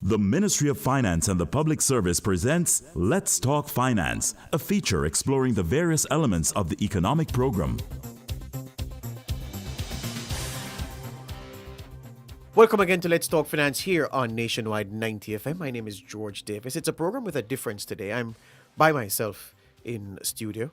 The Ministry of Finance and the Public Service presents Let's Talk Finance, a feature exploring the various elements of the economic program. Welcome again to Let's Talk Finance here on Nationwide 90 FM. My name is George Davis. It's a program with a difference today. I'm by myself in studio,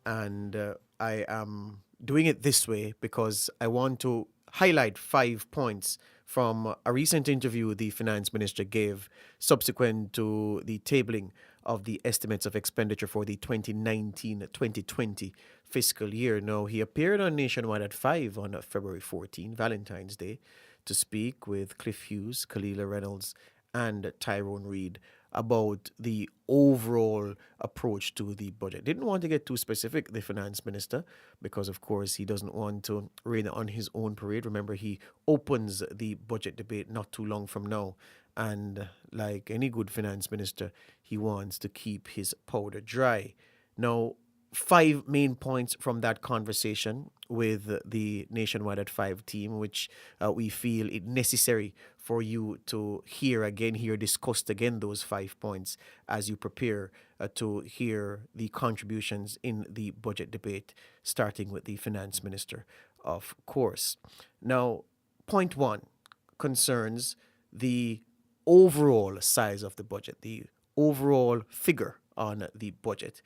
and I am doing it this way because I want to highlight 5 points from a recent interview the finance minister gave subsequent to the tabling of the estimates of expenditure for the 2019-2020 fiscal year. Now, he appeared on Nationwide at 5 on February 14, Valentine's Day, to speak with Cliff Hughes, Kalila Reynolds, and Tyrone Reid about the overall approach to the budget. Didn't want to get too specific, the finance minister, because of course he doesn't want to rain on his own parade. Remember, he opens the budget debate not too long from now, and like any good finance minister, he wants to keep his powder dry. Now, 5 main points from that conversation with the Nationwide at 5 team, which we feel it necessary for you to hear discussed again, those 5 points as you prepare to hear the contributions in the budget debate, starting with the finance minister, of course. Now, point 1 concerns the overall size of the budget, the overall figure on the budget.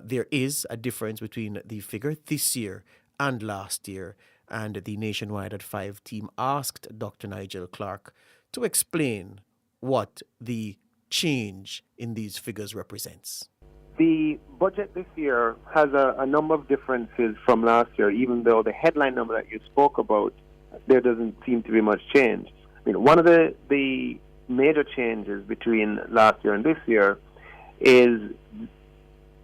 There is a difference between the figure this year and last year, and the Nationwide at 5 team asked Dr. Nigel Clarke to explain what the change in these figures represents. The budget this year has a number of differences from last year, even though the headline number that you spoke about, there doesn't seem to be much change. I mean, one of the major changes between last year and this year is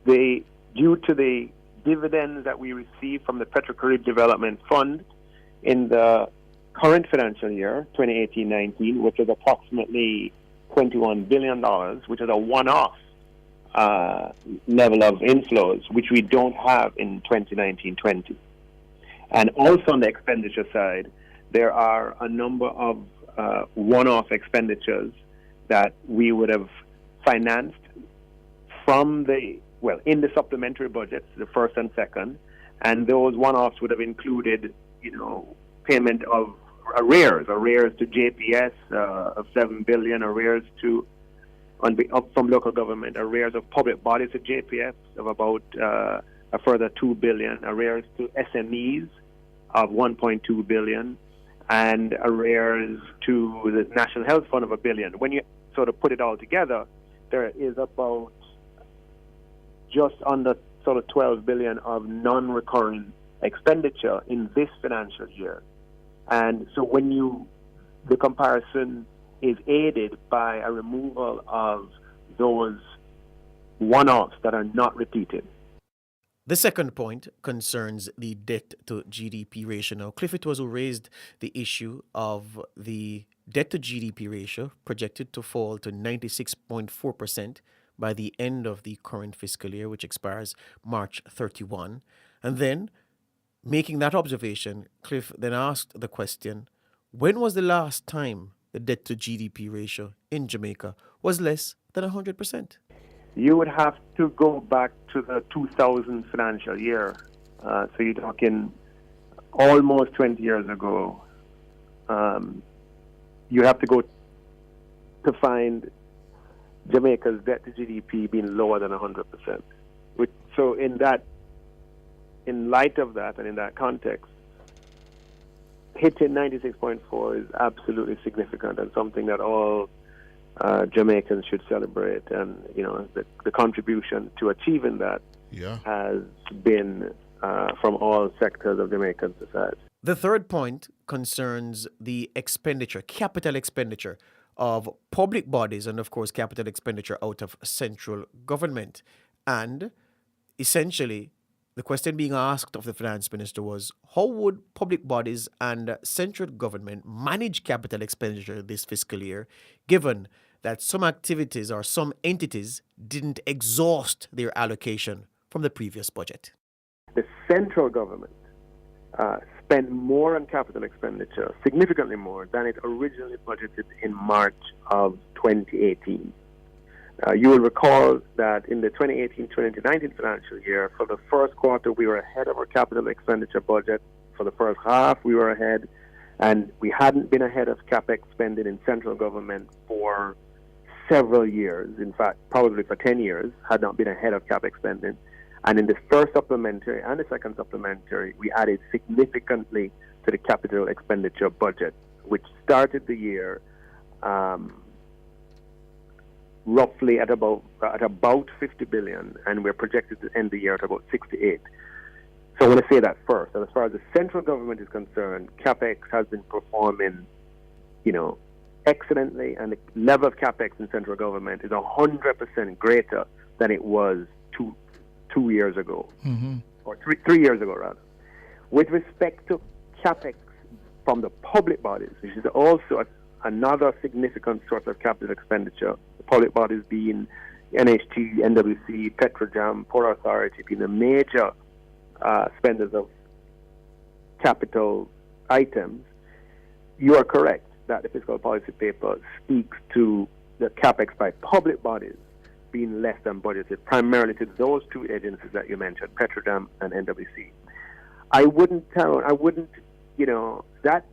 due to the dividends that we receive from the Petro-Carib Development Fund in the current financial year, 2018-19, which is approximately $21 billion, which is a one-off level of inflows, which we don't have in 2019-20. And also on the expenditure side, there are a number of one-off expenditures that we would have financed from in the supplementary budgets, the first and second, and those one-offs would have included, payment of arrears to JPS of $7 billion, arrears from local government, arrears of public bodies to JPS of about a further $2 billion, arrears to SMEs of $1.2 billion, and arrears to the National Health Fund of $1 billion. When you sort of put it all together, there is about just under sort of $12 billion of non-recurring expenditure in this financial year. And so the comparison is aided by a removal of those one-offs that are not repeated. The second point concerns the debt to GDP ratio. Now, Clifford was who raised the issue of the debt to GDP ratio projected to fall to 96.4% by the end of the current fiscal year, which expires March 31. And then, making that observation, Cliff then asked the question, when was the last time the debt to GDP ratio in Jamaica was less than 100%? You would have to go back to the 2000 financial year. So you're talking almost 20 years ago. You have to go to find Jamaica's debt to GDP being lower than 100%. So in light of that and in that context, hitting 96.4 is absolutely significant and something that all Jamaicans should celebrate. And, the contribution to achieving that has been from all sectors of Jamaican society. The third point concerns the expenditure, capital expenditure of public bodies and, of course, capital expenditure out of central government. And essentially, the question being asked of the finance minister was, how would public bodies and central government manage capital expenditure this fiscal year, given that some activities or some entities didn't exhaust their allocation from the previous budget? The central government spend more on capital expenditure, significantly more, than it originally budgeted in March of 2018. You will recall that in the 2018-2019 financial year, for the first quarter, we were ahead of our capital expenditure budget. For the first half, we were ahead, and we hadn't been ahead of CapEx spending in central government for several years. In fact, probably for 10 years, had not been ahead of CapEx spending. And in the first supplementary and the second supplementary, we added significantly to the capital expenditure budget, which started the year roughly at about 50 billion, and we're projected to end the year at about 68. So I want to say that first. And as far as the central government is concerned, CapEx has been performing, excellently, and the level of CapEx in central government is 100% greater than it was two years ago, or three years ago, rather. With respect to CapEx from the public bodies, which is also another significant source of capital expenditure, the public bodies being NHT, NWC, Petrojam, Port Authority, being the major spenders of capital items, you are correct that the fiscal policy paper speaks to the CapEx by public bodies being less than budgeted, primarily to those two agencies that you mentioned, Petrojam and NWC. I wouldn't, that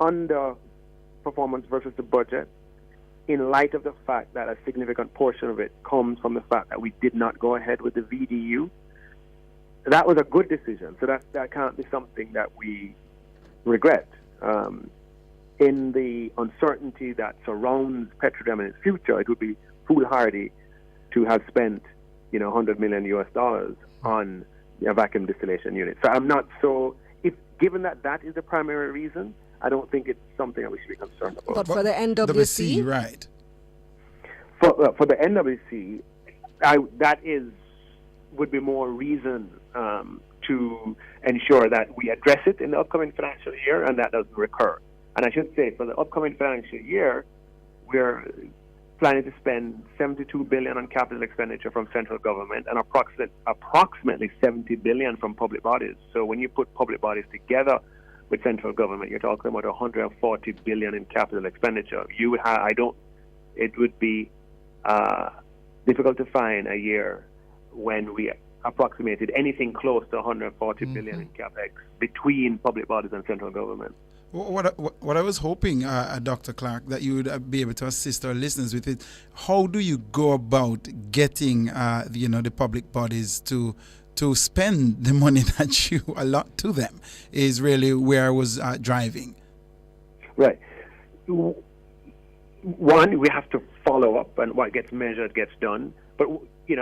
underperformance versus the budget, in light of the fact that a significant portion of it comes from the fact that we did not go ahead with the VDU, that was a good decision. So that can't be something that we regret. In the uncertainty that surrounds Petrojam in its future, it would be foolhardy to have spent, $100 million on a vacuum distillation unit. So I'm not given that is the primary reason, I don't think it's something that we should be concerned about. But for the NWC, right? For the NWC, would be more reason to ensure that we address it in the upcoming financial year and that doesn't recur. And I should say, for the upcoming financial year, we're planning to spend 72 billion on capital expenditure from central government and approximately 70 billion from public bodies. So when you put public bodies together with central government, you're talking about 140 billion in capital expenditure. It would be difficult to find a year when we approximated anything close to 140 billion in capex between public bodies and central government. What I was hoping, Dr. Clarke, that you would be able to assist our listeners with it. How do you go about getting, the public bodies to spend the money that you allot to them? Is really where I was driving. Right. One, we have to follow up, and what gets measured gets done. But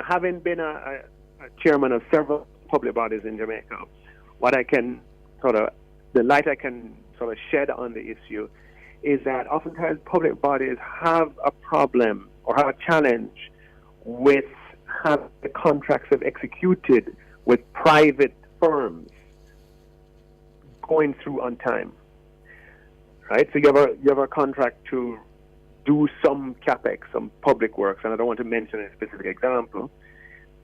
having been a chairman of several public bodies in Jamaica, the light I can sort of shed on the issue is that oftentimes public bodies have a problem or have a challenge with having the contracts have executed with private firms going through on time. Right? So you have a contract to do some capex, some public works, and I don't want to mention a specific example,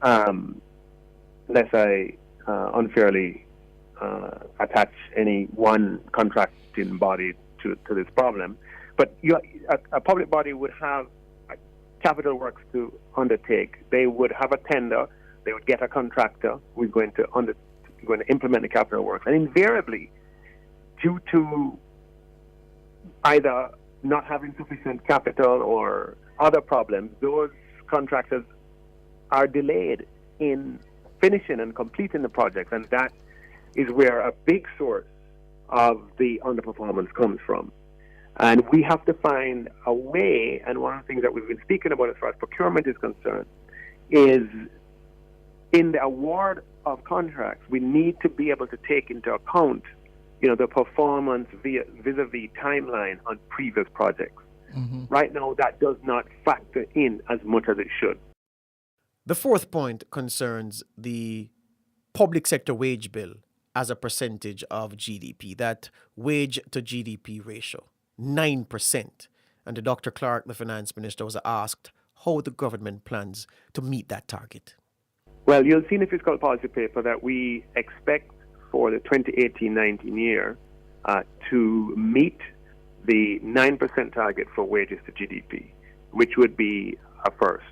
unless I unfairly attach any one contracting body to this problem. But a public body would have capital works to undertake. They would have a tender. They would get a contractor who is going to implement the capital works. And invariably, due to either not having sufficient capital or other problems, those contractors are delayed in finishing and completing the projects, and that is where a big source of the underperformance comes from. And we have to find a way, and one of the things that we've been speaking about as far as procurement is concerned, is in the award of contracts, we need to be able to take into account, the performance vis-a-vis timeline on previous projects. Mm-hmm. Right now, that does not factor in as much as it should. The fourth point concerns the public sector wage bill as a percentage of GDP, that wage to GDP ratio, 9%. And Dr. Clarke, the finance minister, was asked how the government plans to meet that target. Well, you'll see in the fiscal policy paper that we expect for the 2018-19 year to meet the 9% target for wages to GDP, which would be a first.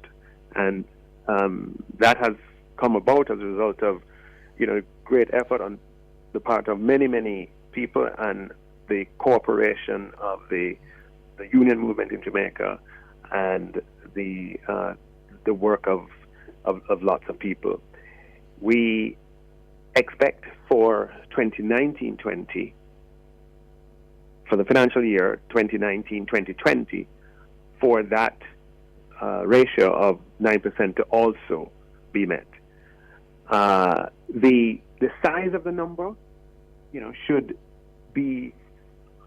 And that has come about as a result of, great effort on the part of many, many people and the cooperation of the union movement in Jamaica and the work of lots of people. We expect for 2019-20, for the financial year 2019-2020, for that ratio of 9% to also be met. The size of the number, should be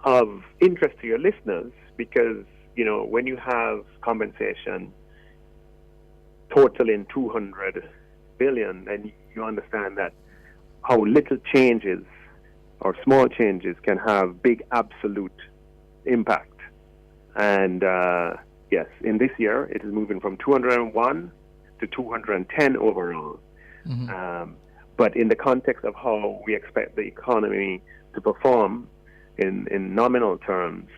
of interest to your listeners because, when you have compensation totaling 200 billion, then you understand that how little changes or small changes can have big absolute impact. And yes, in this year, it is moving from 201 to 210 overall. Mm-hmm. But in the context of how we expect the economy to perform in nominal terms,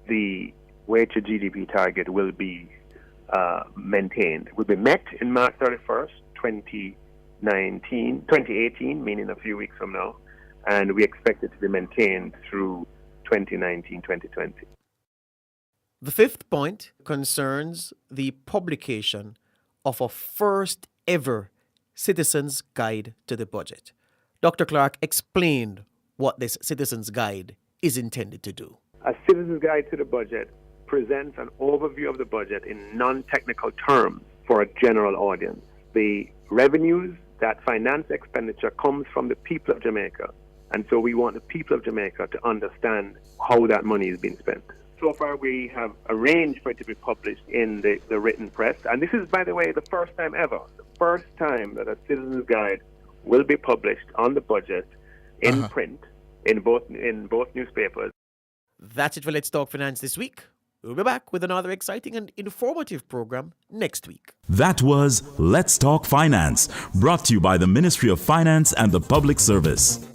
the wage to GDP target will be maintained. It will be met in March 31st, 2018, meaning a few weeks from now, and we expect it to be maintained through 2019-2020. The fifth point concerns the publication of a first ever Citizens Guide to the Budget. Dr. Clarke explained what this Citizens Guide is intended to do. A Citizens Guide to the Budget presents an overview of the budget in non-technical terms for a general audience. The revenues that finance expenditure comes from the people of Jamaica, and so we want the people of Jamaica to understand how that money is being spent. So far, we have arranged for it to be published in the written press, and this is, by the way, the first time ever, the first time that a Citizens Guide will be published on the budget in print in both newspapers. That's it for Let's Talk Finance this week. We'll be back with another exciting and informative program next week. That was Let's Talk Finance, brought to you by the Ministry of Finance and the Public Service.